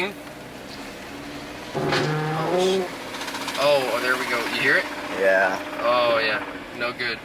moving. Oh, there we go. You hear it? Yeah. Oh, yeah. No good.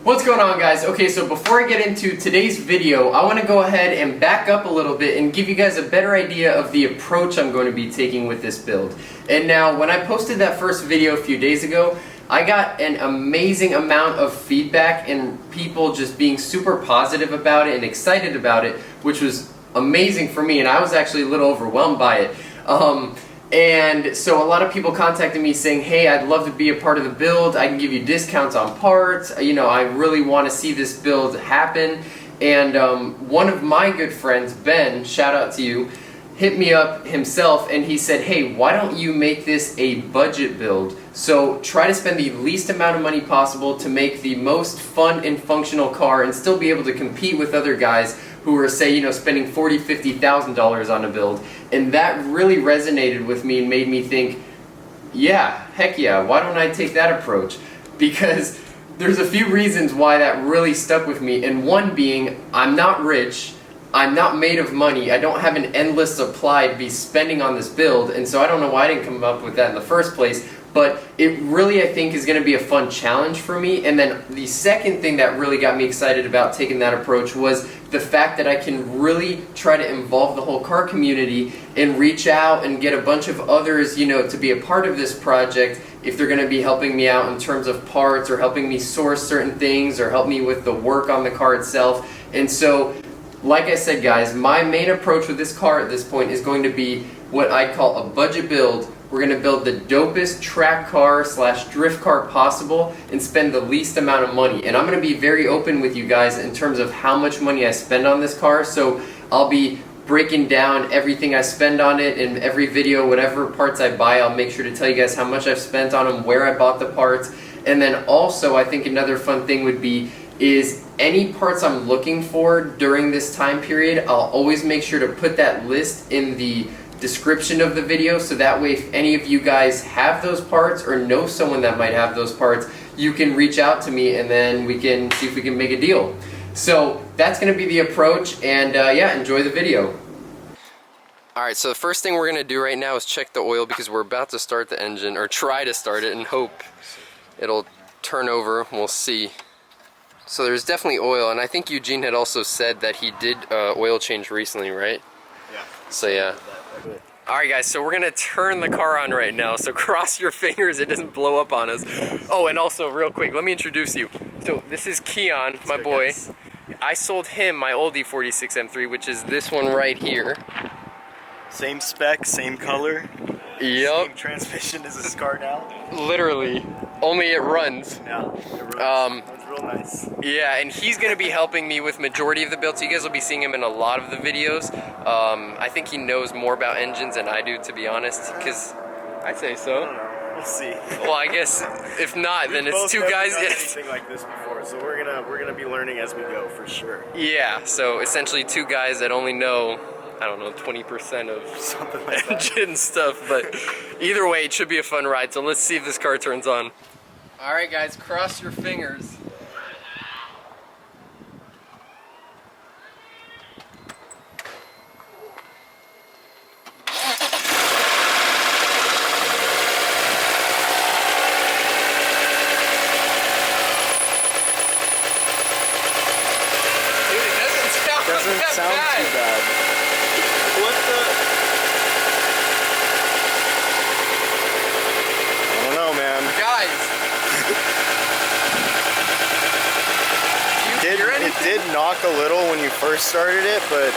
What's going on, guys? Okay, so before I get into today's video, I want to go ahead and back up a little bit and give you guys a better idea of the approach I'm going to be taking with this build. And now, when I posted that first video a few days ago, I got an amazing amount of feedback and people just being super positive about it and excited about it, which was amazing for me, and I was actually a little overwhelmed by it. And so a lot of people contacted me saying, hey, I'd love to be a part of the build, I can give you discounts on parts, you know, I really want to see this build happen. And one of my good friends, Ben, shout out to you, hit me up himself and he said, hey, why don't you make this a budget build? So try to spend the least amount of money possible to make the most fun and functional car and still be able to compete with other guys who are, say, you know, spending $40,000, $50,000 on a build. And that really resonated with me and made me think, yeah, heck yeah, why don't I take that approach? Because there's a few reasons why that really stuck with me, and one being, I'm not rich, I'm not made of money, I don't have an endless supply to be spending on this build, and so I don't know why I didn't come up with that in the first place. But it really, I think, is going to be a fun challenge for me. And then the second thing that really got me excited about taking that approach was the fact that I can really try to involve the whole car community and reach out and get a bunch of others, you know, to be a part of this project if they're going to be helping me out in terms of parts or helping me source certain things or help me with the work on the car itself. And so, like I said, guys, my main approach with this car at this point is going to be what I call a budget build. We're going to build the dopest track car / drift car possible and spend the least amount of money. And I'm going to be very open with you guys in terms of how much money I spend on this car. So I'll be breaking down everything I spend on it in every video. Whatever parts I buy, I'll make sure to tell you guys how much I've spent on them, where I bought the parts. And then also, I think another fun thing would be is any parts I'm looking for during this time period, I'll always make sure to put that list in the description of the video, so that way if any of you guys have those parts or know someone that might have those parts, you can reach out to me and then we can see if we can make a deal. So that's going to be the approach, and yeah, enjoy the video. Alright, so the first thing we're going to do right now is check the oil, because we're about to start the engine, or try to start it and hope it'll turn over. We'll see. So there's definitely oil, and I think Eugene had also said that he did oil change recently, right? Yeah. So yeah. Alright guys, so we're gonna turn the car on right now, so cross your fingers it doesn't blow up on us. Oh, and also real quick, let me introduce you. So this is Keon, my boy. Guys. I sold him my old E46 M3, which is this one right here. Same spec, same color. Yep. Same transmission as this car now. Literally. Only it runs. Yeah, it runs. Runs real nice. Yeah, and he's going to be helping me with majority of the build, so you guys will be seeing him in a lot of the videos. I think he knows more about engines than I do, to be honest, because I'd say so. I don't know. We'll see. Well, I guess if not, then it's two guys. We've anything like this before, so we're gonna be learning as we go for sure. Yeah, so essentially two guys that only know, I don't know, 20% of something like engine stuff, but either way, it should be a fun ride, so let's see if this car turns on. Alright guys, cross your fingers. Dude, it doesn't sound too bad. What the? I don't know, man. Guys! It did knock a little when you first started it, but...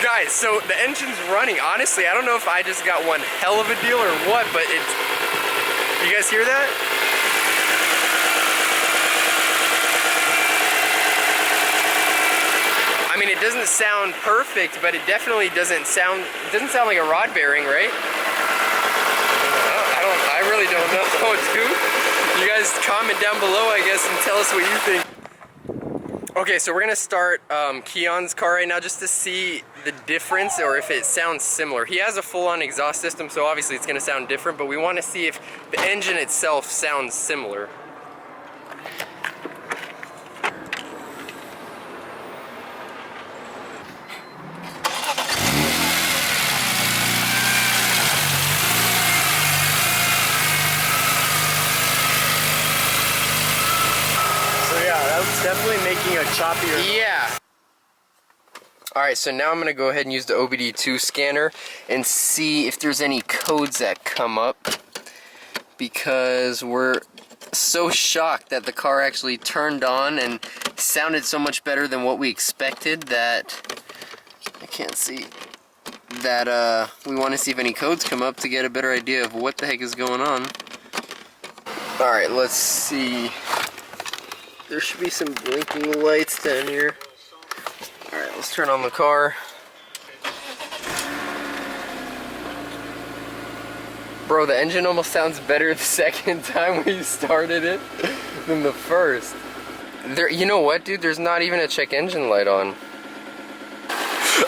Guys, so the engine's running. Honestly, I don't know if I just got one hell of a deal or what, but it's... You guys hear that? I mean, it doesn't sound perfect, but it definitely doesn't sound like a rod bearing, right? I really don't know, dude. You guys comment down below, I guess, and tell us what you think. Okay, so we're gonna start Keon's car right now just to see the difference, or if it sounds similar. He has a full-on exhaust system, so obviously it's gonna sound different, but we want to see if the engine itself sounds similar. it's definitely making a choppier. Yeah. Alright, so now I'm going to go ahead and use the OBD2 scanner and see if there's any codes that come up, because we're so shocked that the car actually turned on and sounded so much better than what we expected that I can't see that we want to see if any codes come up to get a better idea of what the heck is going on. Alright, let's see. There should be some blinking lights down here. Alright, let's turn on the car. Bro, the engine almost sounds better the second time we started it than the first. You know what, dude? There's not even a check engine light on.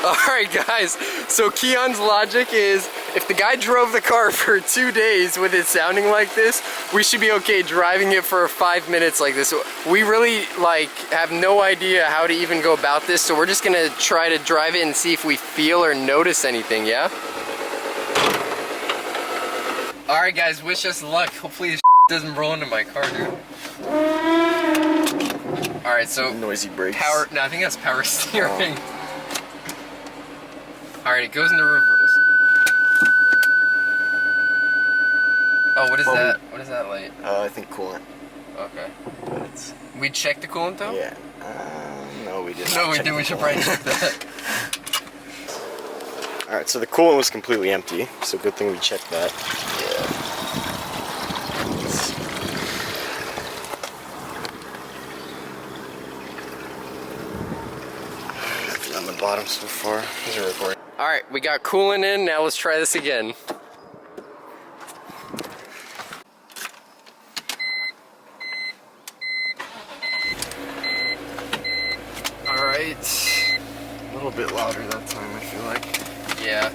Alright guys, so Keon's logic is if the guy drove the car for 2 days with it sounding like this, we should be okay driving it for 5 minutes like this. We really have no idea how to even go about this, so we're just gonna try to drive it and see if we feel or notice anything, yeah? Alright guys, wish us luck. Hopefully this doesn't roll into my car, dude. Alright, so Noisy brakes. power, no, I think that's power steering. Alright, it goes into reverse. Oh, what is that? What is that light? I think coolant. Okay. But it's, We checked the coolant though? yeah. No, we didn't. No, we did. We should probably check that. Alright, so the coolant was completely empty, so good thing we checked that. Yeah. On the bottom so far. These are recording. Alright, we got coolant in. Now let's try this again. Alright. A little bit louder that time, I feel like. Yeah.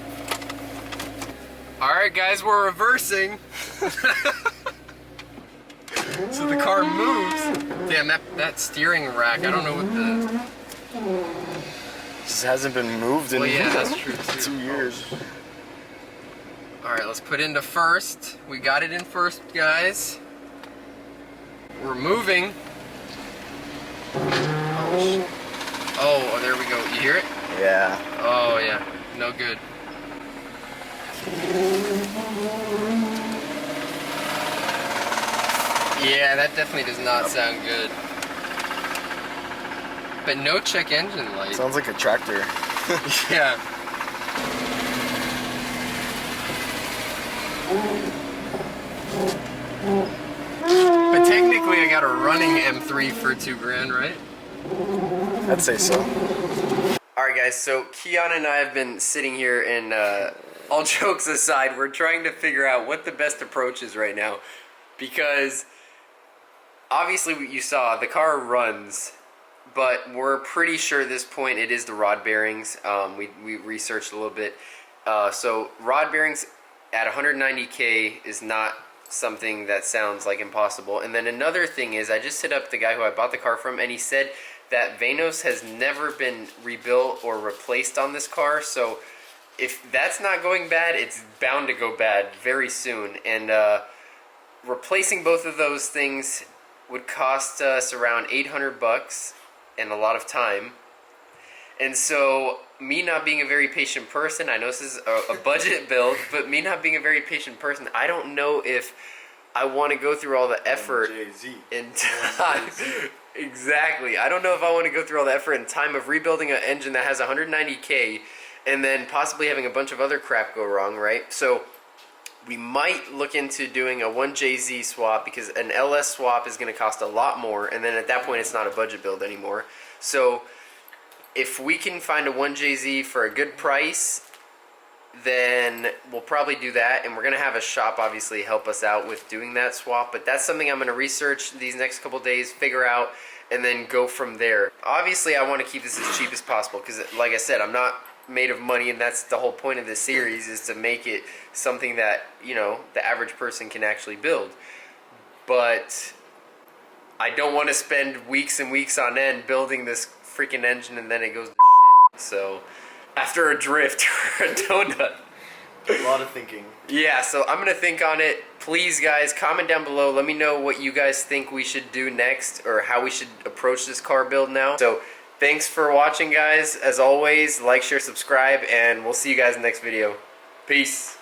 Alright guys, we're reversing. So the car moves. Damn, that steering rack, I don't know what the... This hasn't been moved in Well, yeah, that's true too. 2 years. Alright, let's put into first. We got it in first, guys. We're moving. Oh, there we go. You hear it? Yeah. Oh, yeah. No good. Yeah, that definitely does not sound good. But no check engine light. Sounds like a tractor. Yeah. But technically I got a running M3 for $2,000, right? I'd say so. Alright guys, so Keon and I have been sitting here and all jokes aside, we're trying to figure out what the best approach is right now. Because obviously you saw the car runs, but we're pretty sure at this point it is the rod bearings. We researched a little bit. So rod bearings at 190K is not something that sounds like impossible. And then another thing is, I just hit up the guy who I bought the car from, and he said that Vanos has never been rebuilt or replaced on this car. So if that's not going bad, it's bound to go bad very soon. And replacing both of those things would cost us around 800 bucks and a lot of time. And so me not being a very patient person, I know this is a budget build, but me not being a very patient person, I don't know if I want to go through all the effort and time. Exactly. I don't know if I want to go through all the effort and time of rebuilding an engine that has 190K and then possibly having a bunch of other crap go wrong, right? So we might look into doing a 1JZ swap, because an LS swap is going to cost a lot more, and then at that point it's not a budget build anymore. So if we can find a 1JZ for a good price, then we'll probably do that, and we're going to have a shop obviously help us out with doing that swap, but that's something I'm going to research these next couple days, figure out, and then go from there. Obviously I want to keep this as cheap as possible, because like I said, I'm not made of money, and that's the whole point of this series, is to make it something that, you know, the average person can actually build. But I don't want to spend weeks and weeks on end building this freaking engine and then it goes to shit. So after a drift or a donut. A lot of thinking. Yeah, so I'm gonna think on it. Please, guys, comment down below. Let me know what you guys think we should do next, or how we should approach this car build now. So thanks for watching, guys. As always, like, share, subscribe, and we'll see you guys in the next video. Peace.